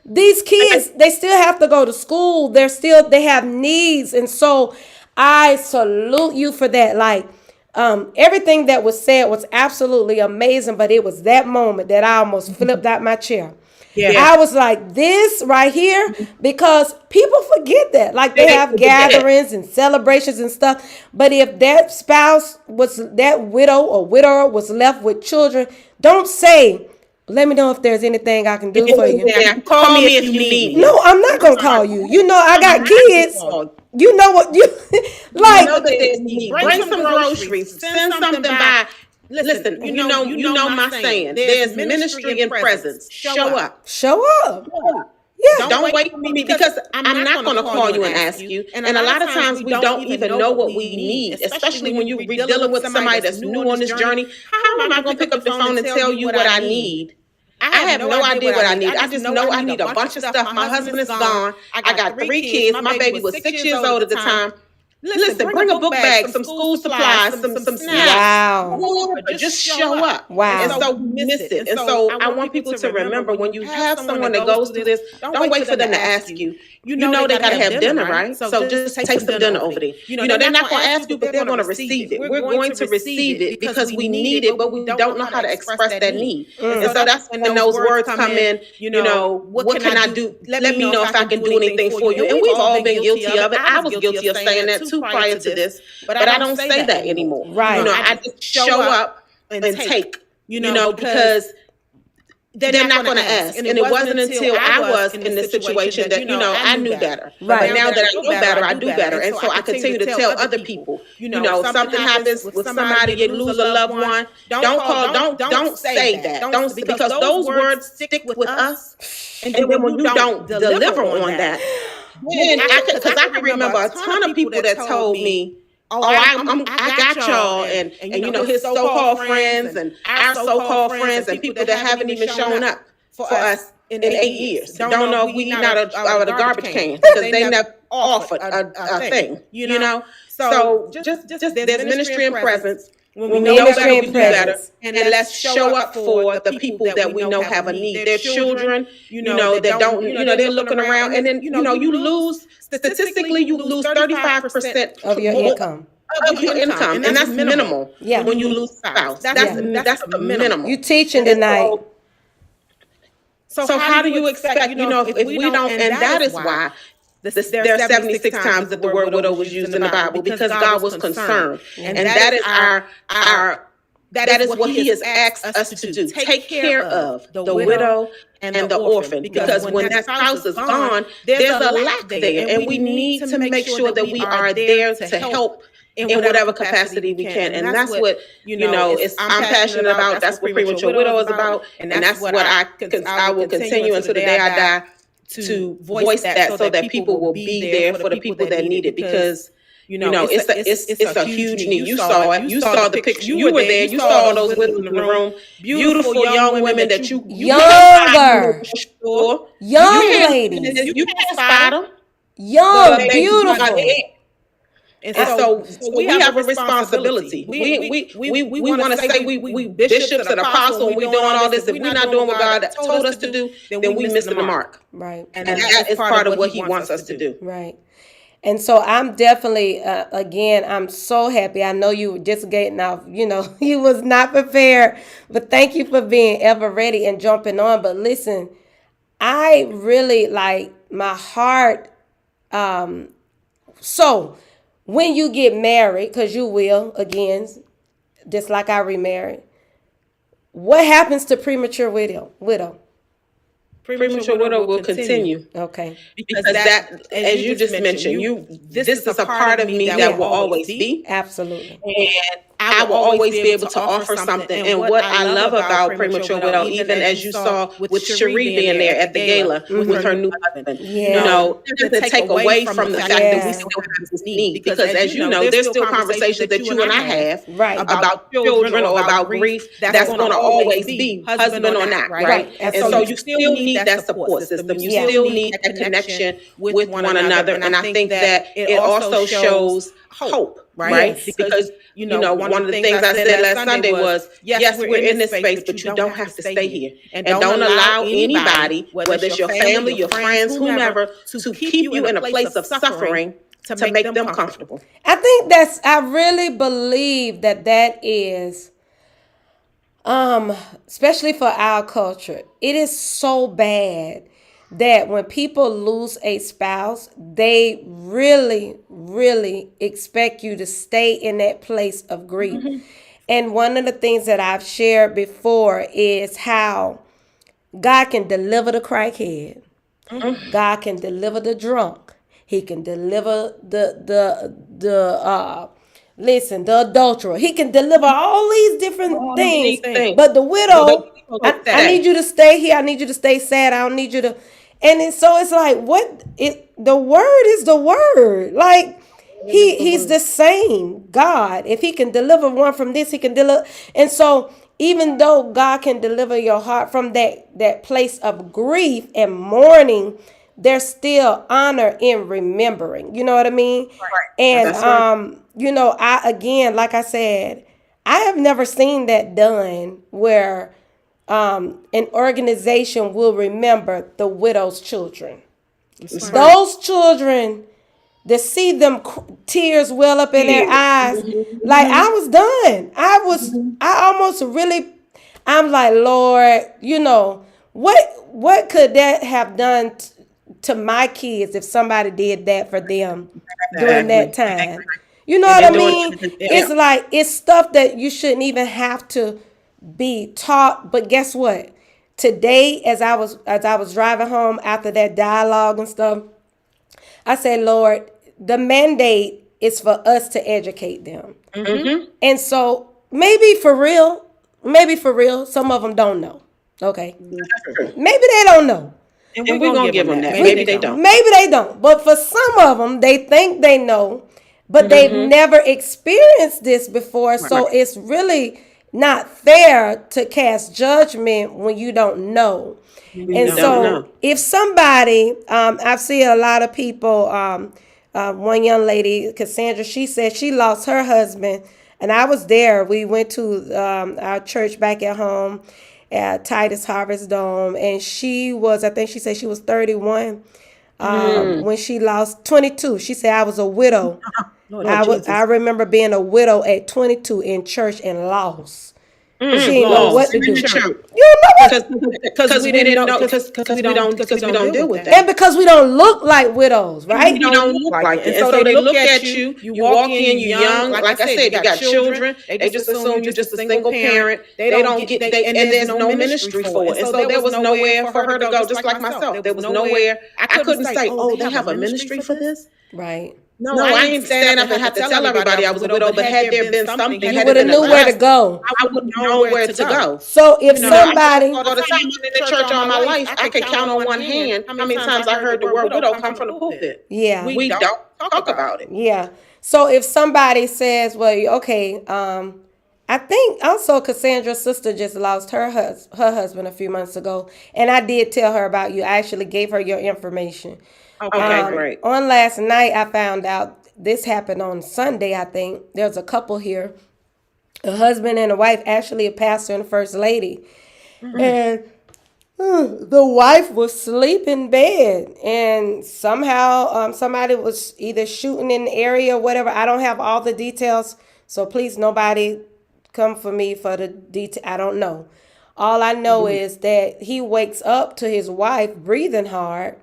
These kids, they still have to go to school. They have needs. And so I salute you for that. Like, everything that was said was absolutely amazing, but it was that moment that I almost flipped out my chair. Yeah. I was like, this right here, because people forget that. Like, they have gatherings and celebrations and stuff. But if that spouse that widow or widower was left with children, don't say, let me know if there's anything I can do for you. Yeah, call me if you need me. No, I'm not going to call you. You know, I got kids. You know what you like. You know that there's need. Bring some groceries. Send something by. Listen, you know my saying. There's ministry in presence. Show up. Show up. Yeah. Don't wait for me, because I'm not going to call you and ask you. And a lot of times we don't even know what we need, especially when you're dealing with somebody that's new on this journey. How am I going to pick up the phone and tell you what I need? I have no idea what I need. I just know I need a bunch of stuff. My husband is gone. I got 3 kids. My baby was 6 years old at the time. Listen, bring a book bag, some school supplies, some snacks. Wow. Just show up. Wow. And so we miss it. And so I want people to remember, when you have someone that goes through this, don't wait for them to ask you. You know they got to have dinner, right? So just take some dinner over there. You know, they're not going to ask you, but they're going to receive it. We're going to receive it because we need it, but we don't know how to express that need. And so that's when those words come in, you know, what can I do? Let me know if I can do anything for you. And we've all been guilty of it. I was guilty of saying that too prior to this, but I don't say that anymore. Right. You know, I just show up and take, you know, because they're not going to ask. And it wasn't until I was in this situation that, you know, I knew better. Right. But now that I know better, I do better. And so I continue to tell other people, you know, something happens with somebody, you lose a loved one, don't say that. Don't, because those words stick with us. And then when you don't deliver on that, because I can remember a ton of people that told me, I got y'all, and you know, his so-called friends and our so-called friends and people that haven't even shown up for us in 8 years. Don't know if we eat out of the garbage can, because they never offered a thing, you know. So just there's ministry and presence. When we know better, we do better. And let's show up for the people that we know have a need. Their children, you know, that don't, you know, they're looking around, and then, you know, you lose, statistically, you lose 35% of your income. Of your income, and that's minimal. Yeah. When you lose spouse, that's the minimum. You teaching tonight. So how do you expect, you know, if we don't, and that is why there are 76 times that the word widow was used in the Bible, because God was concerned. And that is that is what he has asked us to do. Take care of the widow and the orphan, because when that spouse is gone, there's a lack there, and we need to make sure that we are there to help in whatever capacity we can. And that's what, you know, I'm passionate about. That's what Premature Widow is about. And that's what I will continue until the day I die, to voice that, so that people will be there for the people that need it. Because, you know, it's a huge need. You saw it. You saw the picture. You were there. You saw all those women in the room. Beautiful young women that you young ladies. You can't spot them. Young, beautiful. And so we have a responsibility. We want to say we bishops and apostles, and we doing all this. If we're not doing what God told us to do, then we missing the mark. Right. And that is part of what he wants us to do. Right. And so I'm definitely, again, I'm so happy. I know you were just getting off, you know, you was not prepared, but thank you for being ever ready and jumping on. But listen, I really like my heart. So when you get married, because you will, again, just like I remarried, what happens to premature widow? Premature widow will continue. Okay. Because that, as you just mentioned, this is a part of me that will always be. Absolutely. And I will always be able to offer something. And what I love about Premature Widow, even as you saw with Cherie being there at the gala with her new husband, Yeah. you know, to take away from the fact that we still have this need. Because as you know, there's still conversations that you and I have Right. about children or about grief. That's going to always be husband or not, right? And so you still need that support system. You still need that connection with one another. And I think that it also shows hope, right? Yes. Because, you know, one of the things I said last Sunday was, yes, we're in this space, but you don't have to stay here. And don't allow anybody, whether it's your family, your friends, whomever, to keep you in a place of suffering to make them comfortable. I think I really believe that is, especially for our culture, it is so bad that when people lose a spouse, they really, really expect you to stay in that place of grief. Mm-hmm. And one of the things that I've shared before is how God can deliver the crackhead. Mm-hmm. God can deliver the drunk. He can deliver the adulterer. He can deliver all these different things. But the widow, I need you to stay here. I need you to stay sad. I don't need you to. And it's like, the word is the word. Like, he's the same God. If he can deliver one from this, he can deliver. And so even though God can deliver your heart from that place of grief and mourning, there's still honor in remembering. You know what I mean? Right. And, you know, like I said, I have never seen that done where an organization will remember the widow's children. Right. Those children, to see them tears well up in their eyes, like I was done. I'm like, Lord, you know, what could that have done to my kids if somebody did that for them during that time? You know what I mean? It's like, it's stuff that you shouldn't even have to be taught. But guess what? Today, as I was driving home after that dialogue and stuff, I said, Lord, the mandate is for us to educate them. Mm-hmm. And so maybe for real, some of them don't know. Okay. Maybe they don't know. And we're going to give them that. Maybe they don't. Maybe they don't. But for some of them, they think they know, but they've never experienced this before. So it's really not fair to cast judgment when you don't know. If somebody, I've seen a lot of people, one young lady, Cassandra, she said she lost her husband, and I was there. We went to our church back at home at Titus Harvest Dome, and I think she said she was 31 when she lost 22. She said, I was a widow. I remember being a widow at 22 in church and lost. She didn't know what to do. You don't know what? Because we don't deal with that. And because we don't look like widows, right? We don't look like it. And so they look at you, you walk in, you're young. Like I said, you got children. They just assume you're just a single parent. They don't get, and there's no ministry for it. And so there was nowhere for her to go, just like myself. There was nowhere. I couldn't say, oh, they have a ministry for this? Right. No, I didn't stand up and have to tell everybody I was a widow, but had there been something, you would have knew where to go. I would know where to go. So if somebody, all the time in the church all my life, I could count on one hand how many times I heard the word widow come from the pulpit. Yeah, we don't talk about it. Yeah. So if somebody says, well, okay, I think also Cassandra's sister just lost her husband a few months ago, and I did tell her about you. I actually gave her your information. Okay, great. On last night, I found out this happened on Sunday, I think. There's a couple here, a husband and a wife, actually a pastor and a first lady. Mm-hmm. And the wife was asleep in bed, and somehow somebody was either shooting in the area or whatever. I don't have all the details, so please, nobody come for me for the detail. I don't know. All I know is that he wakes up to his wife breathing hard.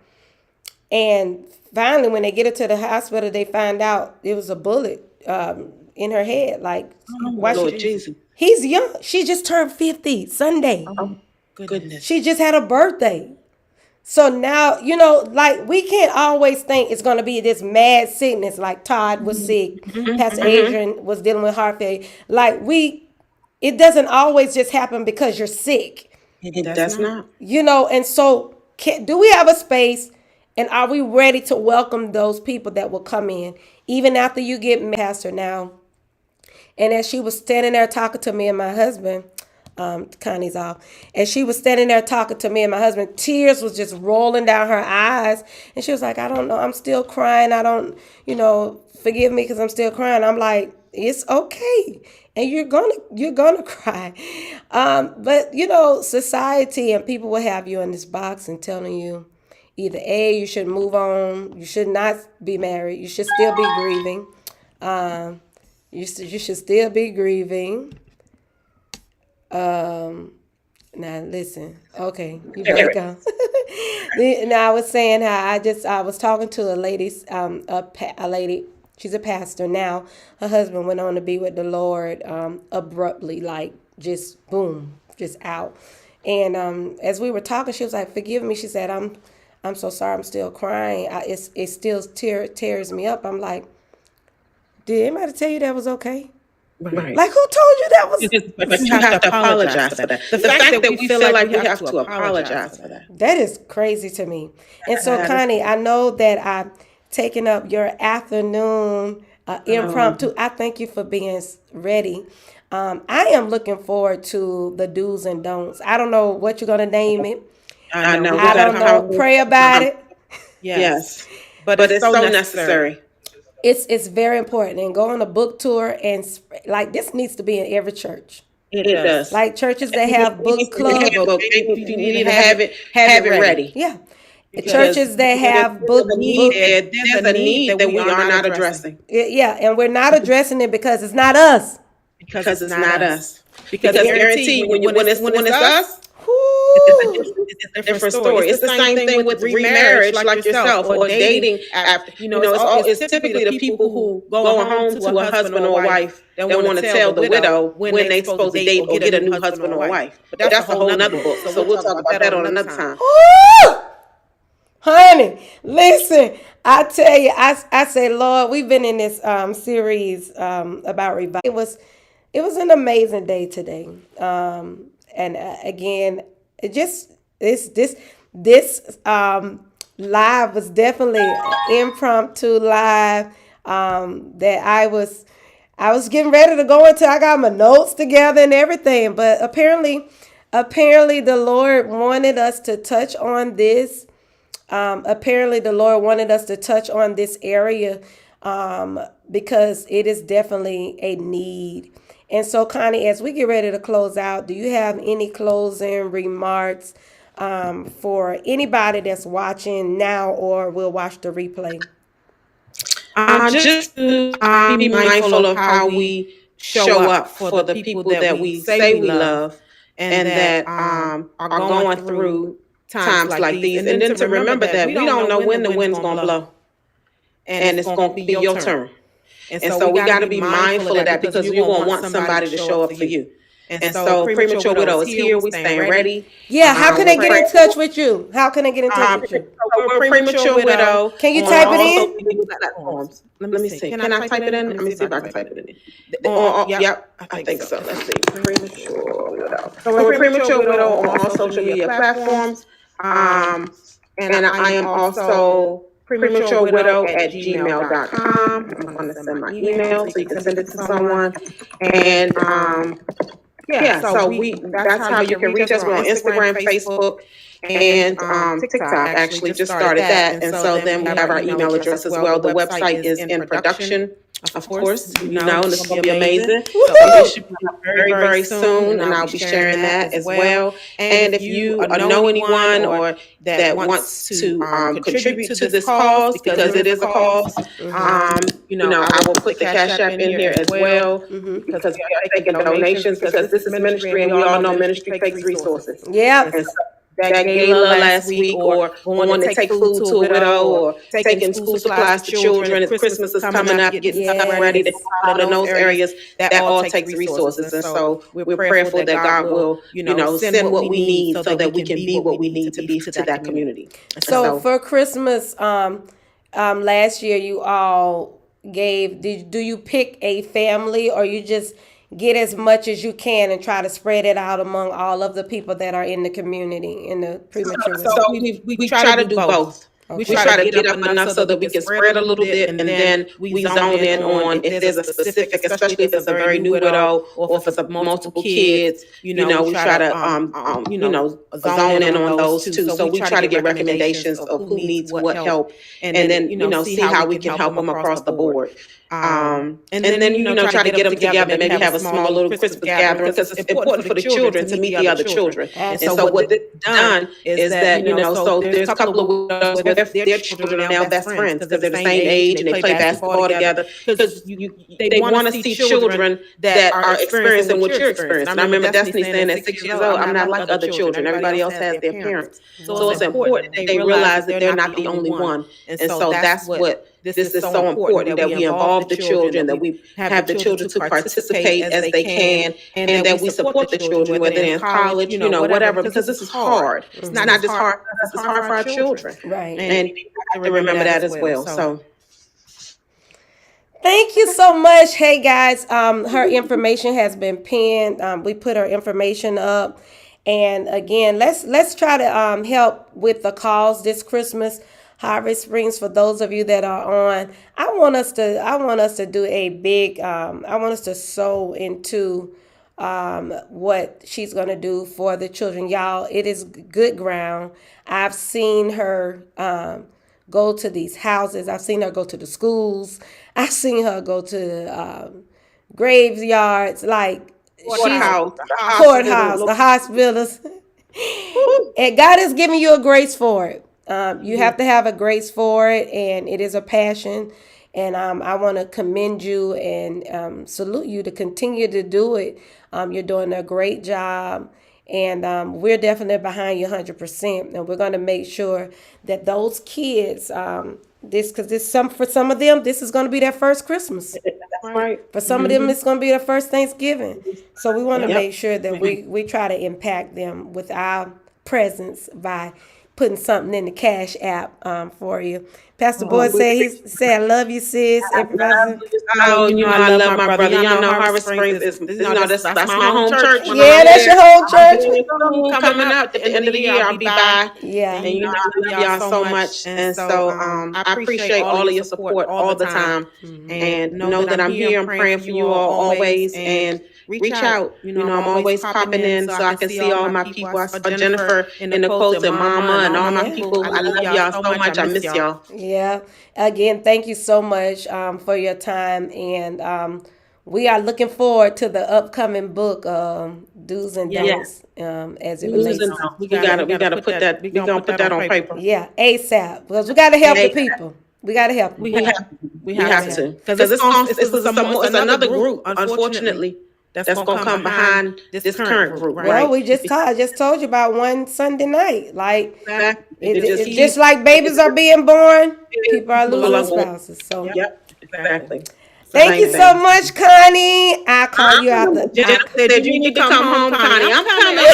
And finally, when they get her to the hospital, they find out it was a bullet in her head. Like, Lord Jesus. He's young. She just turned 50 Sunday. Oh, goodness. She just had a birthday. So now, like we can't always think it's going to be this mad sickness like Todd was sick, Pastor Adrian was dealing with heart failure. Like it doesn't always just happen because you're sick, It does not. And so do we have a space and are we ready to welcome those people that will come in even after you get pastor now? And as she was standing there talking to me and my husband, Connie's off. And she was standing there talking to me and my husband. Tears was just rolling down her eyes. And she was like, I don't know. I'm still crying. I don't, forgive me because I'm still crying. I'm like, it's okay. And you're gonna cry. But society and people will have you in this box and telling you either A, you should move on. You should not be married. You should still be grieving. You should still be grieving. Now listen, okay, you better go. Now I was saying how I was talking to a lady, a lady. She's a pastor now. Her husband went on to be with the Lord abruptly, like just boom, just out. And as we were talking, she was like, "Forgive me." She said, "I'm so sorry. I'm still crying. It still tears me up." I'm like, "Did anybody tell you that was okay?" Right. Like, who told you that was? But you have to apologize for that. The fact that we feel like we have to apologize for that. That is crazy to me. And so, Connie, I know that I've taken up your afternoon impromptu. I thank you for being ready. I am looking forward to the do's and don'ts. I don't know what you're going to name it. I know. I don't know. Pray about it. Yes. But it's so necessary. It's very important. And go on a book tour and like this needs to be in every church. It does. Like churches that have book clubs. You need to have it ready. Yeah. Churches that have book. There's a need that we are not addressing. Yeah, and we're not addressing it because it's not us. Because it's not us. Because I guarantee you, when it's us, it's a different story. It's the same thing with remarriage, like yourself, or dating after. It's typically the people who go home to a husband or a wife that want to tell the widow when they supposed to date or get a new husband or wife. But that's a whole other book. So we'll talk about that on another time. Honey, listen, I tell you, I say, Lord, we've been in this series about revival. It was an amazing day today. And again, it just this live was definitely an impromptu live that I was getting ready to go into. I got my notes together and everything, but apparently the Lord wanted us to touch on this. Apparently the Lord wanted us to touch on this area because it is definitely a need. And so, Connie, as we get ready to close out, do you have any closing remarks for anybody that's watching now or will watch the replay? Just to be mindful of how we show up for the people that we say we love and that are going through times like these. And then to remember that we don't know when the wind's going to blow and it's going to be your turn. And so we got to be mindful of that because you're going to want somebody to show up for you. And so Premature Widow is here. We staying ready. Yeah, how can they get in touch with you? How can they get in touch with you? So we're Premature Widow. Can you type it in? Platforms. Let me see. Can I type it in? Let me see if I can type it in. Yep, I think so. Let's see. Premature Widow. So we're Premature Widow on all social media platforms. And I am also prematurewidow@gmail.com. I'm going to send my email so you can send it to someone. And so that's how you can reach us. We're on Instagram, Facebook, and TikTok. Actually, just started that. And so then we have our email address as well. The website is in production. Of course, and it's going to be amazing. So it should be very, very soon, and I'll be sharing that as well. And if you know anyone or that wants to contribute to this cause, because it is a cause, I will put the Cash App in here as well, because we are taking donations, because this is ministry, and we all know ministry takes resources. Yeah. that gala last week, or going to take food to a widow, or taking school supplies to children. As Christmas is coming up, getting stuff ready to go out in those areas, that all takes resources. And so we're prayerful that God will, send what we need so that we can be what we need to be to that community. So for Christmas, last year you all gave. Do you pick a family, or you just get as much as you can and try to spread it out among all of the people that are in the community in the premature? So we try to do both. Okay. We try to get up enough so that we can spread a little bit, and then we zone in on if there's a specific, especially if it's a very new widow or if it's multiple kids. We try to zone in on those too. So we try to get recommendations of who needs what help, and then see how we can help them across the board. And then try to get them together, maybe have a small little Christmas gathering, because it's important for the children to meet the other children. And so what they've done is that so there's a couple of widows where their children are now best friends because they're the same age and they play basketball together, because they want to see children that are experiencing what you're experiencing. And I remember Destiny saying at 6 years old, I'm not like other children. Everybody else has their parents. So it's important that they realize that they're not the only one. And so that's what this is so important, that we involve the children, that we have the children to participate as they can, and that we support the children, whether they're in college, whatever, because this is hard. It's not just hard for us, it's hard for our children. Right. And we have to remember that as well. So thank you so much. Hey guys, her information has been pinned. We put her information up, and again, let's try to help with the cause this Christmas. Harvest Springs, for those of you that are on, I want us to do a big, I want us to sow into what she's going to do for the children. Y'all, it is good ground. I've seen her go to these houses. I've seen her go to the schools. I've seen her go to graveyards, like courthouse, the hospitals. And God is giving you a grace for it. You have to have a grace for it, and it is a passion. And I want to commend you and salute you to continue to do it. You're doing a great job, and we're definitely behind you 100%. And we're going to make sure that those kids, for some of them, this is going to be their first Christmas. That's right. For some of them, it's going to be their first Thanksgiving. So we want to make sure that we try to impact them with our presence by putting something in the Cash App for you. Pastor Boyd said, I love you, sis. Everybody. Oh, I love my brother. Y'all know Harvest Springs is, that's my home church. Yeah, that's your whole church. Coming up at the end of the year, I'll be by. Yeah. And I love y'all so much. And so I appreciate all of your support all the time. And know that I'm here. I'm praying for you all always. And reach out. I'm always popping in so I can see all my people. I saw Jennifer and Nicole and Mama and all my people. I love y'all so much. I miss y'all. Yeah. Again, thank you so much for your time. And we are looking forward to the upcoming book, Do's and Don'ts, as it relates to. We gotta put that. We're gonna put that on paper. Yeah, ASAP, because we gotta help the people. We gotta help them. We have to, because it's another group, unfortunately, that's gonna come behind this current group. Right? Well, I just told you about one Sunday night. Like it's just like babies are being born, people are losing spouses. So exactly. Thank you so much, Connie. I'll call you out. Said you need to come home, Connie. I'm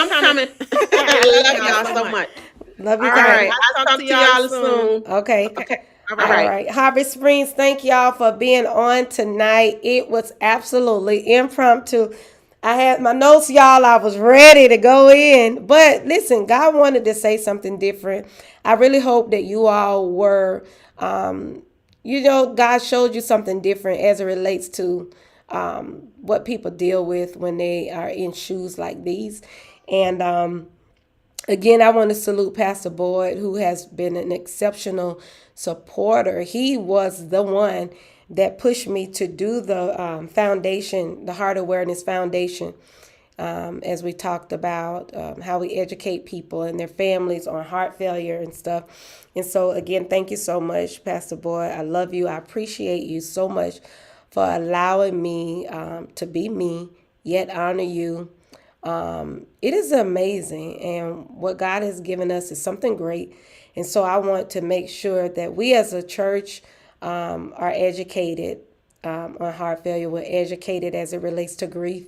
coming. I love y'all so much. Love you, Connie. All right, I'll talk to y'all soon. Okay. All right. Harvest Springs, thank y'all for being on tonight. It was absolutely impromptu. I had my notes, y'all. I was ready to go in. But listen, God wanted to say something different. I really hope that you all were, God showed you something different as it relates to what people deal with when they are in shoes like these. And again, I want to salute Pastor Boyd, who has been an exceptional supporter. He was the one that pushed me to do the foundation, the Heart Awareness Foundation, as we talked about how we educate people and their families on heart failure and stuff. And so, again, thank you so much, Pastor Boyd. I love you. I appreciate you so much for allowing me to be me, yet honor you. It is amazing. And what God has given us is something great. And so I want to make sure that we as a church are educated on heart failure. We're educated as it relates to grief.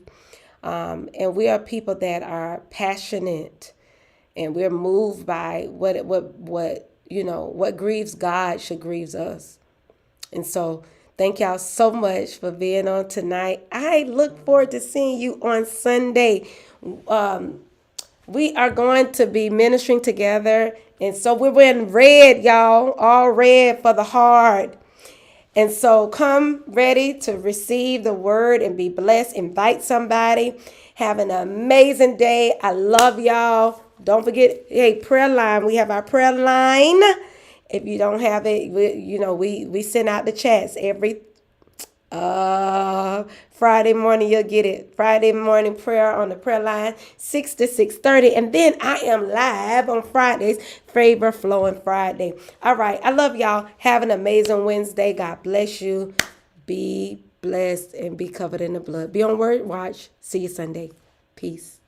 And we are people that are passionate and we're moved by what grieves God should grieves us. And so thank y'all so much for being on tonight. I look forward to seeing you on Sunday. We are going to be ministering together. And so we're wearing red, y'all, all red for the heart. And so come ready to receive the word and be blessed. Invite somebody. Have an amazing day. I love y'all. Don't forget, hey, prayer line. We have our prayer line. If you don't have it, we send out the chats every Friday morning. You'll get it. Friday morning prayer on the prayer line, 6 to 6:30. And then I am live on Fridays, Favor Flowing Friday. All right. I love y'all. Have an amazing Wednesday. God bless you. Be blessed and be covered in the blood. Be on word watch. See you Sunday. Peace.